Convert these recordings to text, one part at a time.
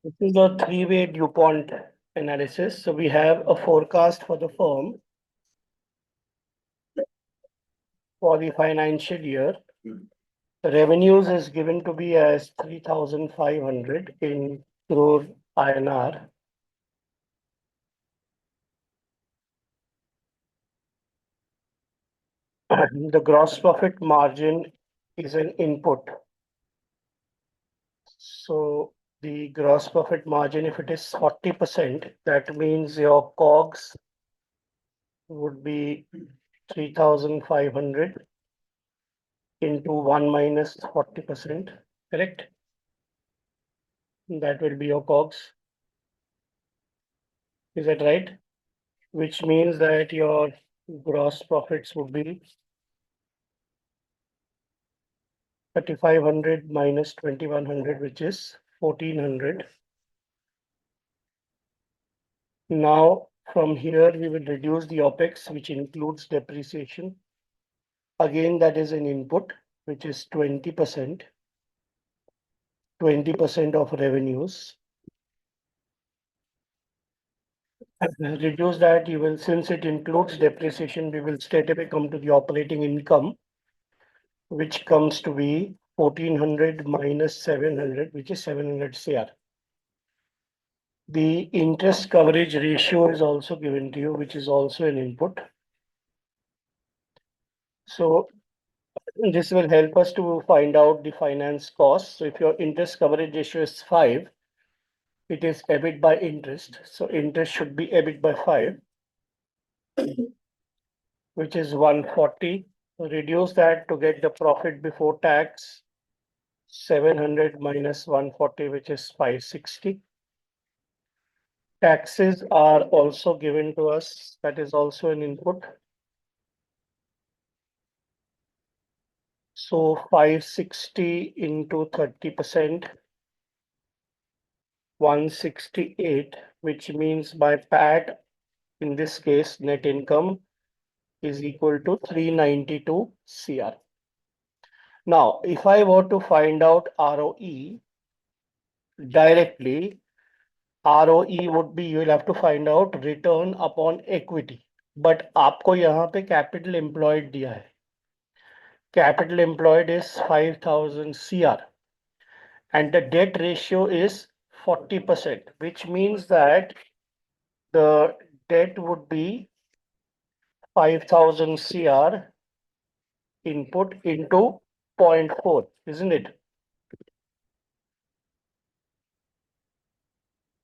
This is a three-way DuPont analysis. So we have a forecast for the firm for the financial year. The revenues is given to be as 3,500 in crore INR. The gross profit margin is an input. So the gross profit margin, if it is 40%, that means your COGS would be 3,500 into 1 minus 40%, correct? That will be your COGS. Is that right? Which means that your gross profits would be 3,500 minus 2,100, which is 1,400. Now, from here, we will reduce the OPEX, which includes depreciation. Again, that is an input, which is 20%, 20% of revenues. Reduce that, you will, since it includes depreciation, we will straight away come to the operating income, which comes to be 1,400 minus 700, which is 700 CR. The interest coverage ratio is also given to you, which is also an input. So this will help us to find out the finance cost. So if your interest coverage ratio is 5, it is EBIT by interest. So interest should be EBIT by 5, which is 140. Reduce that to get the profit before tax, 700 minus 140, which is 560. Taxes are also given to us. That is also an input. So 560 into 30%, 168, which means my PAT, in this case, net income, is equal to 392 CR. Now, if I were to find out ROE directly, ROE would be, you will have to find out return upon equity. But आपको यहाँ पे capital employed दिया है. Capital employed is 5,000 CR. And the debt ratio is 40%, which means that the debt would be 5,000 CR input into 0.4, isn't it?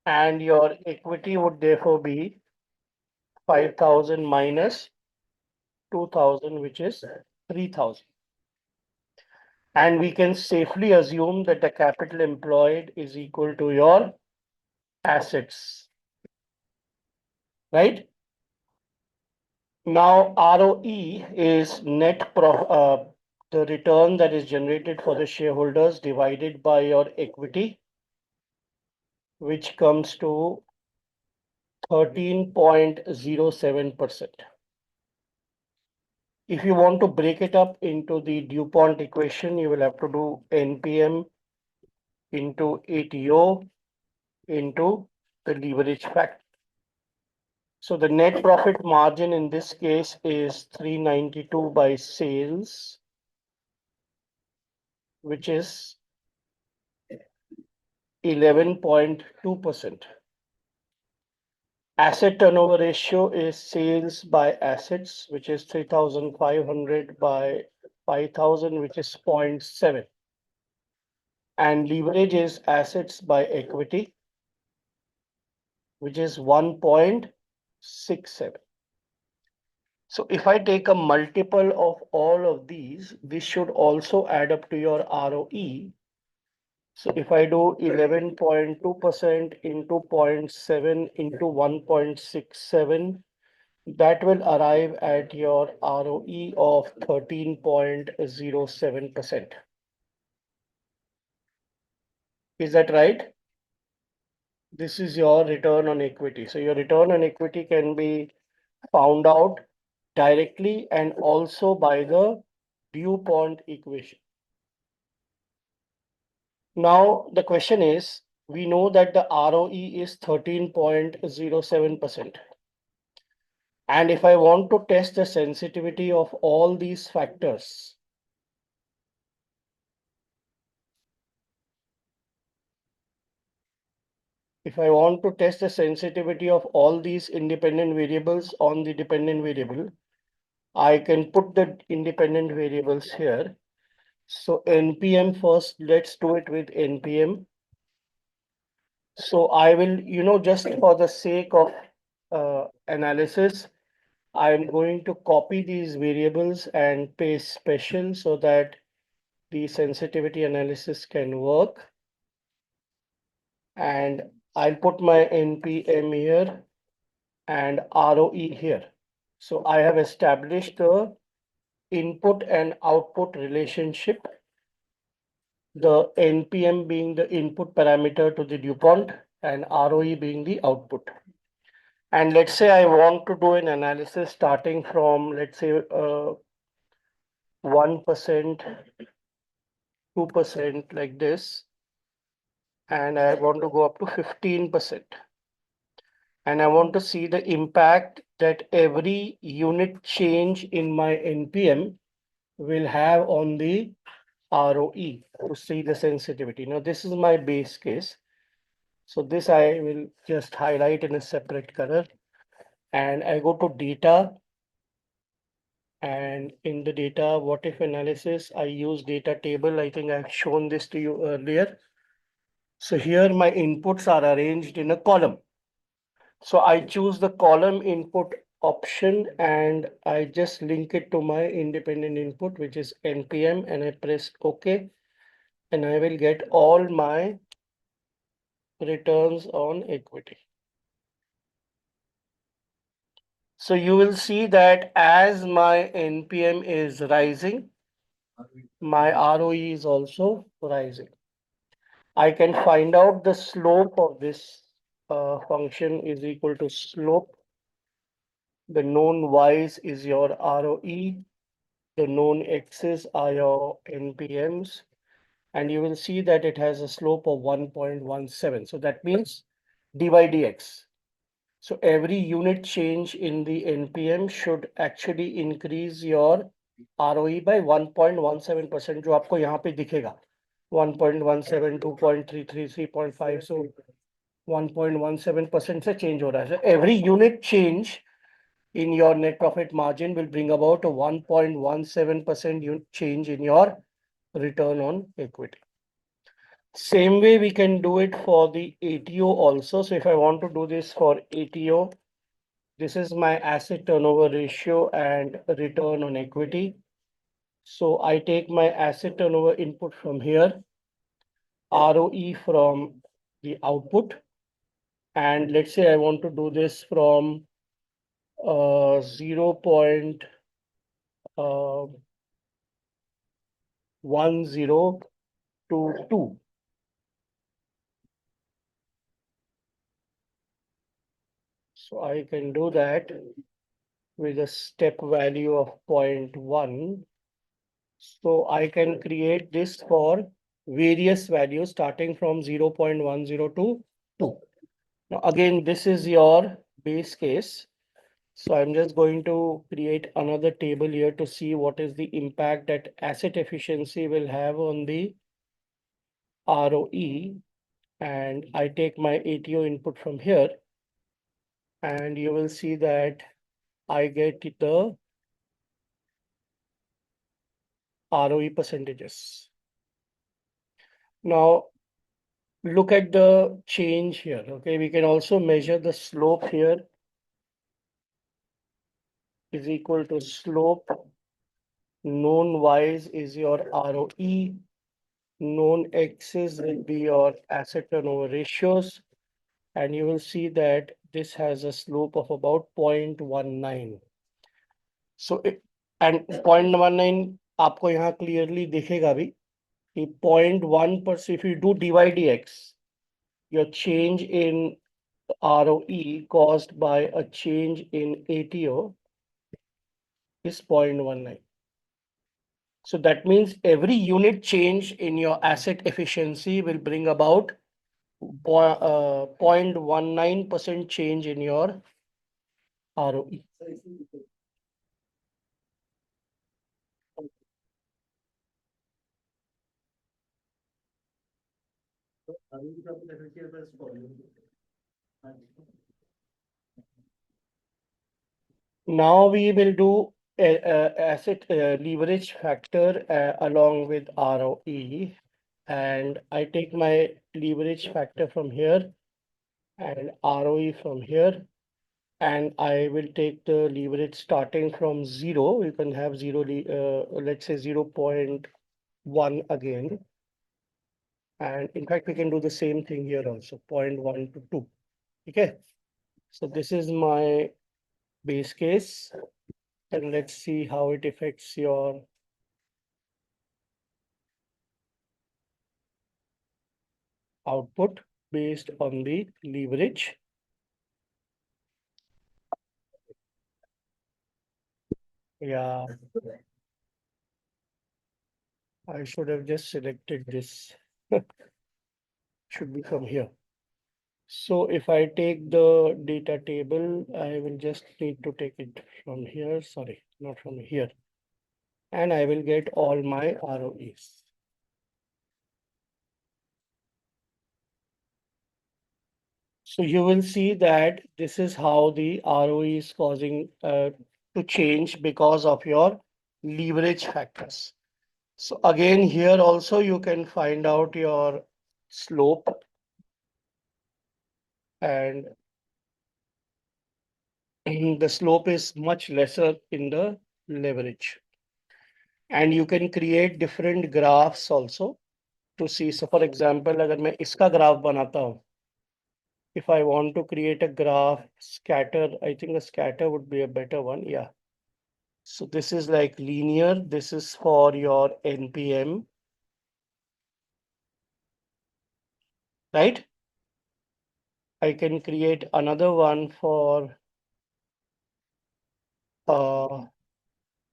And your equity would therefore be 5,000 minus 2,000, which is 3,000. And we can safely assume that the capital employed is equal to your assets, right? Now, ROE is the return that is generated for the shareholders divided by your equity, which comes to 13.07%. If you want to break it up into the DuPont equation, you will have to do NPM into ATO into the leverage factor. So the net profit margin in this case is 392 by sales, which is 11.2%. Asset turnover ratio is sales by assets, which is 3,500 by 5,000, which is 0.7. And leverage is assets by equity, which is 1.67. So if I take a multiple of all of these, this should also add up to your ROE. So if I do 11.2% into 0.7 into 1.67, that will arrive at your ROE of 13.07%. Is that right? This is your return on equity. So your return on equity can be found out directly and also by the DuPont equation. Now the question is, we know that the ROE is 13.07%. And if I want to test the sensitivity of all these factors, if I want to test the sensitivity of all these independent variables on the dependent variable, I can put the independent variables here. So NPM first, let's do it with NPM. So I will, just for the sake of analysis, I'm going to copy these variables and paste special so that the sensitivity analysis can work. And I'll put my NPM here and ROE here. So I have established the input and output relationship, the NPM being the input parameter to the DuPont and ROE being the output. And let's say I want to do an analysis starting from, let's say, 1%, 2% like this, and I want to go up to 15%. And I want to see the impact that every unit change in my NPM will have on the ROE to see the sensitivity. Now, this is my base case. So this I will just highlight in a separate color. And I go to data. And in the data, what if analysis, I use data table. I think I've shown this to you earlier. So here my inputs are arranged in a column. So I choose the column input option and I just link it to my independent input, which is NPM, and I press OK. And I will get all my returns on equity. So you will see that as my NPM is rising, my ROE is also rising. I can find out the slope of this function is equal to slope. The known y's is your ROE. The known x's are your NPMs. And you will see that it has a slope of 1.17. So that means dy dx. So every unit change in the NPM should actually increase your ROE by 1.17%, जो आपको यहाँ पे दिखेगा 1.17, 2.33, 3.5. So 1.17% से change हो रहा है. So every unit change in your net profit margin will bring about a 1.17% change in your return on equity. Same way we can do it for the ATO also. So if I want to do this for ATO, this is my asset turnover ratio and return on equity. So I take my asset turnover input from here, ROE from the output. And let's say I want to do this from 0.10 to 2. So I can do that with a step value of 0.1. So I can create this for various values starting from 0.10 to 2. Now again, this is your base case. So I'm just going to create another table here to see what is the impact that asset efficiency will have on the ROE. And I take my ATO input from here. And you will see that I get the ROE percentages. Now, look at the change here. Okay, we can also measure the slope here is equal to slope. Known y's is your ROE. Known x's will be your asset turnover ratios. And you will see that this has a slope of about 0.19. So, and 0.19 आपको यहाँ clearly दिखेगा भी कि 0.1%, if you do dy dx, your change in ROE caused by a change in ATO is 0.19. So that means every unit change in your asset efficiency will bring about 0.19% change in your ROE. Now we will do asset leverage factor along with ROE. And I take my leverage factor from here and ROE from here. And I will take the leverage starting from zero. You can have zero, let's say 0.1 again. And in fact, we can do the same thing here also, 0.1 to 2. Okay. So this is my base case. And let's see how it affects your output based on the leverage. Yeah, I should have just selected this. Should be from here. So if I take the data table, I will just need to take it from here. Sorry, not from here. And I will get all my ROEs. So you will see that this is how the ROE is causing to change because of your leverage factors. So again, here also you can find out your slope and the slope is much lesser in the leverage. And you can create different graphs also to see. So for example, अगर मैं इसका graph बनाता हूँ, if I want to create a graph scatter, I think a scatter would be a better one. Yeah. So this is like linear. This is for your NPM, right? I can create another one for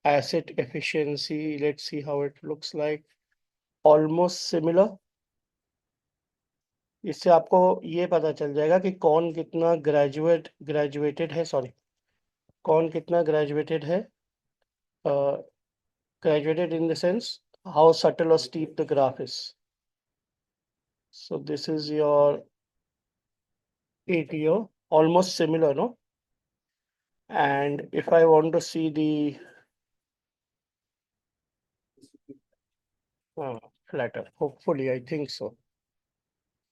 asset efficiency. Let's see how it looks like. Almost similar. इससे आपको ये पता चल जाएगा कि कौन कितना graduated है, सॉरी, कौन कितना ग्रेजुएटेड है, graduated in the sense how subtle or steep the graph is. So this is your ATO, almost similar, no? And if I want to see the flatter, hopefully, I think so.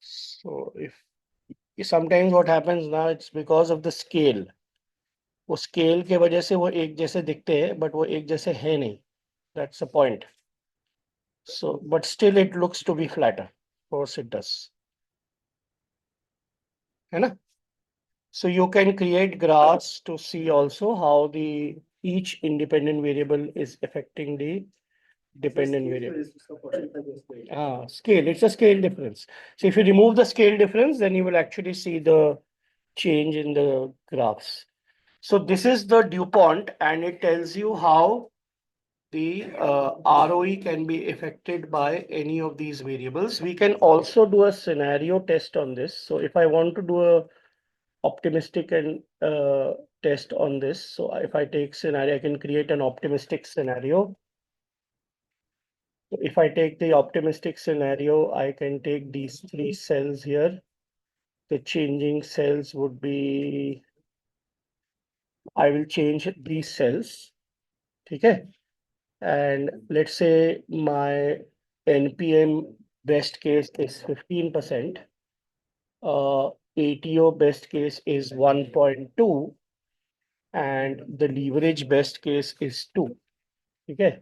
So if sometimes what happens now, it's because of the scale. वो scale के वजह से वो एक जैसे दिखते हैं but वो एक जैसे है नहीं. That's the point. So, but still it looks to be flatter. Of course it does. है ना? So you can create graphs to see also how the each independent variable is affecting the dependent variable. Scale, it's a scale difference. So if you remove the scale difference, then you will actually see the change in the graphs. So this is the DuPont and it tells you how the ROE can be affected by any of these variables. We can also do a scenario test on this. So if I want to do a optimistic and test on this. So if I take scenario, I can create an optimistic scenario. If I take the optimistic scenario, I can take these three cells here. The changing cells would be, I will change these cells. Okay. And let's say my NPM best case is 15%. ATO best case is 1.2 and the leverage best case is 2. Okay.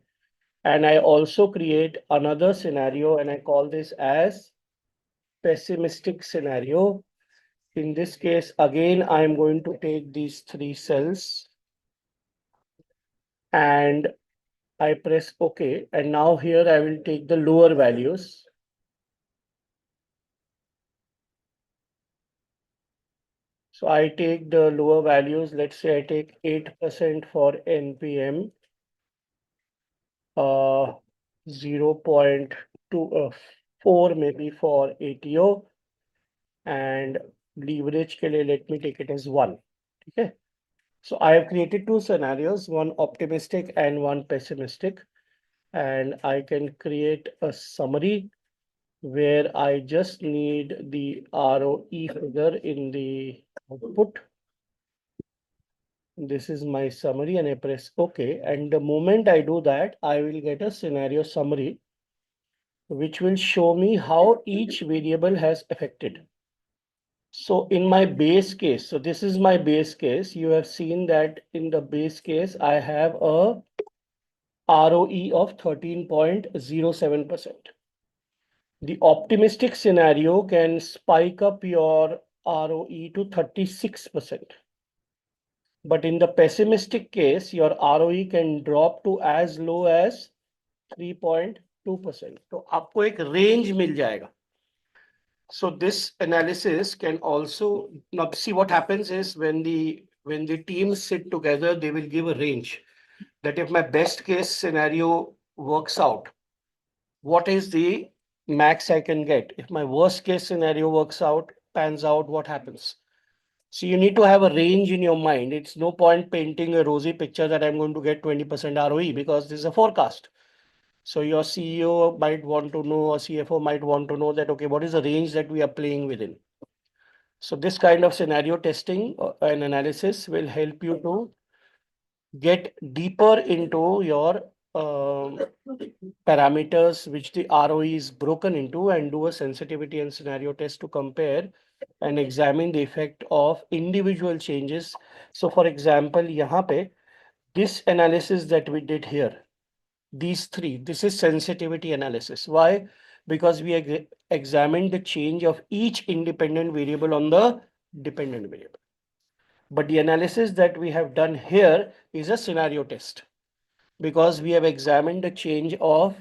And I also create another scenario and I call this as pessimistic scenario. In this case, again, I'm going to take these three cells and I press OK. And now here I will take the lower values. So I take the lower values. Let's say I take 8% for NPM, 0.24 maybe for ATO, and leverage के लिए let me take it as 1. Okay. So I have created two scenarios, one optimistic and one pessimistic, and I can create a summary where I just need the ROE figure in the output. This is my summary and I press OK. And the moment I do that, I will get a scenario summary, which will show me how each variable has affected. So in my base case, so this is my base case. You have seen that in the base case, I have a ROE of 13.07%. The optimistic scenario can spike up your ROE to 36%. But in the pessimistic case, your ROE can drop to as low as 3.2%. तो आपको एक range मिल जाएगा. So this analysis can also, now see what happens is when the teams sit together, they will give a range that if my best case scenario works out, what is the max I can get? If my worst case scenario works out, pans out, what happens? So you need to have a range in your mind. It's no point painting a rosy picture that I'm going to get 20% ROE because this is a forecast. So your CEO might want to know, or CFO might want to know that, okay, what is the range that we are playing within? So this kind of scenario testing and analysis will help you to get deeper into your parameters which the ROE is broken into and do a sensitivity and scenario test to compare and examine the effect of individual changes. So for example, यहाँ पे this analysis that we did here, these three, this is sensitivity analysis. Why? Because we examined the change of each independent variable on the dependent variable. But the analysis that we have done here is a scenario test because we have examined the change of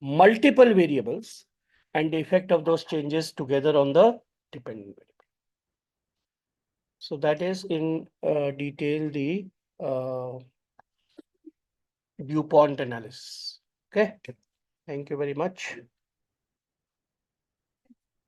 multiple variables and the effect of those changes together on the dependent variable. So that is in detail the DuPont analysis. Okay. Thank you very much.